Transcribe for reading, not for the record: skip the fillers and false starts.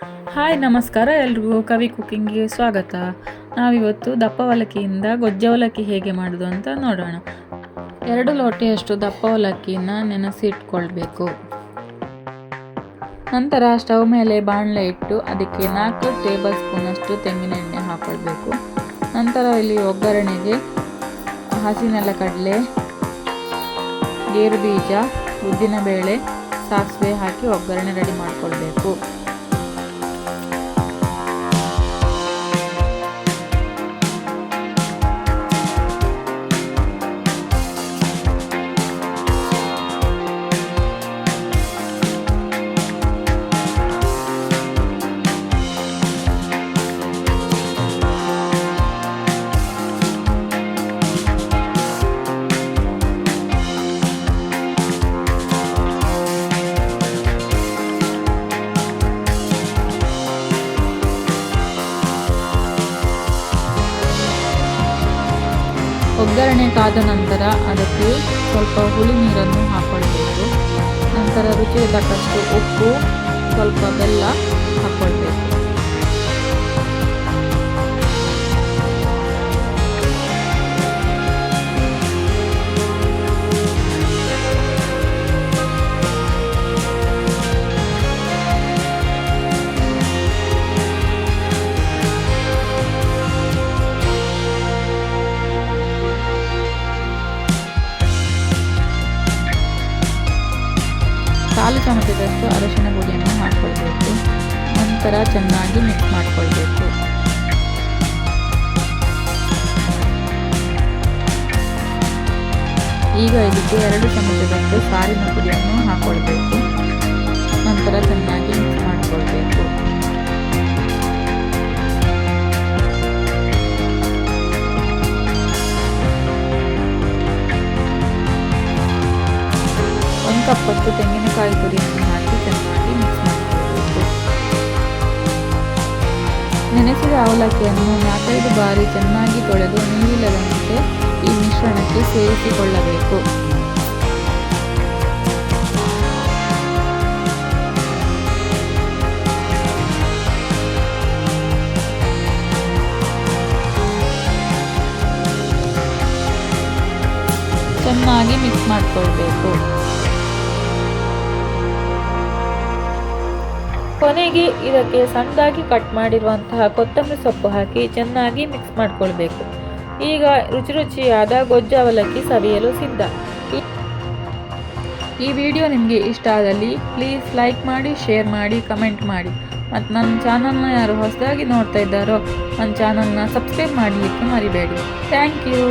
Hi ನಮಸ್ಕಾರ ಎಲ್ರಿಗೂ ಕವಿ ಕುಕ್ಕಿಂಗ್ಗೆ ಸ್ವಾಗತ. ನಾವಿವತ್ತು ದಪ್ಪ ಅವಲಕ್ಕಿಯಿಂದ ಗೊಜ್ಜು ಅವಲಕ್ಕಿ ಹೇಗೆ ಮಾಡೋದು ಅಂತ ನೋಡೋಣ. 2 ಲೋಟೆಯಷ್ಟು ದಪ್ಪ ಅವಲಕ್ಕಿನ ನೆನೆಸಿ ಇಟ್ಕೊಳ್ಬೇಕು. ನಂತರ ಸ್ಟವ್ ಮೇಲೆ ಬಾಣಲೆ ಇಟ್ಟು ಅದಕ್ಕೆ 4 ಟೇಬಲ್ ಸ್ಪೂನಷ್ಟು ತೆಂಗಿನ ಎಣ್ಣೆ ಹಾಕೊಳ್ಬೇಕು. ನಂತರ ಇಲ್ಲಿ ಒಗ್ಗರಣೆಗೆ ಹಸಿನೆಲಕಡಲೆ, ಗೇರು ಬೀಜ, ಉದ್ದಿನಬೇಳೆ, ಸಾಸಿವೆ ಹಾಕಿ ಒಗ್ಗರಣೆ ರೆಡಿ ಮಾಡಿಕೊಳ್ಬೇಕು. ಒಗ್ಗರಣೆ ಕಾದ ನಂತರ ಅದಕ್ಕೆ ಸ್ವಲ್ಪ ಹುಳಿ ನೀರನ್ನು ಹಾಕ್ಕೊಳ್ಬೇಕು. ನಂತರ ರುಚಿಗೆ ತಕ್ಕಷ್ಟು ಉಪ್ಪು, ಸ್ವಲ್ಪ ಬೆಲ್ಲ ಹಾಕ್ಕೊಳ್ಬೇಕು. ಕಾಲು ಚಮಚದಷ್ಟು ಅರಿಶಿಣ ಪುಡಿಯನ್ನು ಹಾಕ್ಕೊಳ್ಬೇಕು. ನಂತರ ಚೆನ್ನಾಗಿ ಮಿಕ್ಸ್ ಮಾಡಿಕೊಳ್ಬೇಕು. ಈಗ ಇದಕ್ಕೆ 2 ಚಮಚದಷ್ಟು ಸಾರಿನ ಪುಡಿಯನ್ನು ಹಾಕ್ಕೊಳ್ಬೇಕು. ನಂತರ ಚೆನ್ನಾಗಿ ಮಿಕ್ಸ್ ಮಾಡಿಕೊಳ್ಬೇಕು. ಕಪ್ಪಷ್ಟು ತೆಂಗಿನಕಾಯಿ ತುರಿಯನ್ನು ಹಾಕಿ ಚೆನ್ನಾಗಿ ಮಿಕ್ಸ್ ಮಾಡಿಕೊಳ್ಳಬೇಕು. ನೆನೆಸಿದ ಅವಲಕ್ಕಿಯನ್ನು 4-5 ಬಾರಿ ಚೆನ್ನಾಗಿ ತೊಳೆದು ನೀರಿಲ್ಲದಂತೆ ಈ ಮಿಶ್ರಣಕ್ಕೆ ಸೇರಿಸಿಕೊಳ್ಳಬೇಕು. ಚೆನ್ನಾಗಿ ಮಿಕ್ಸ್ ಮಾಡಿಕೊಳ್ಬೇಕು. ಕೊನೆಗೆ ಇದಕ್ಕೆ ಸಣ್ಣದಾಗಿ ಕಟ್ ಮಾಡಿರುವಂತಹ ಕೊತ್ತಂಬರಿ ಸೊಪ್ಪು ಹಾಕಿ ಚೆನ್ನಾಗಿ ಮಿಕ್ಸ್ ಮಾಡಿಕೊಳ್ಬೇಕು. ಈಗ ರುಚಿಯಾದ ಗೊಜ್ಜು ಅವಲಕ್ಕಿ ಸವಿಯಲು ಸಿದ್ಧ. ಈ ವಿಡಿಯೋ ನಿಮಗೆ ಇಷ್ಟ ಆದಲ್ಲಿ ಪ್ಲೀಸ್ ಲೈಕ್ ಮಾಡಿ, ಶೇರ್ ಮಾಡಿ, ಕಮೆಂಟ್ ಮಾಡಿ. ಮತ್ತು ನನ್ನ ಚಾನಲ್ನ ಯಾರು ಹೊಸದಾಗಿ ನೋಡ್ತಾ ಇದ್ದಾರೋ ನನ್ನ ಚಾನಲ್ನ ಸಬ್ಸ್ಕ್ರೈಬ್ ಮಾಡಲಿಕ್ಕೆ ಮರಿಬೇಡಿ. Thank you.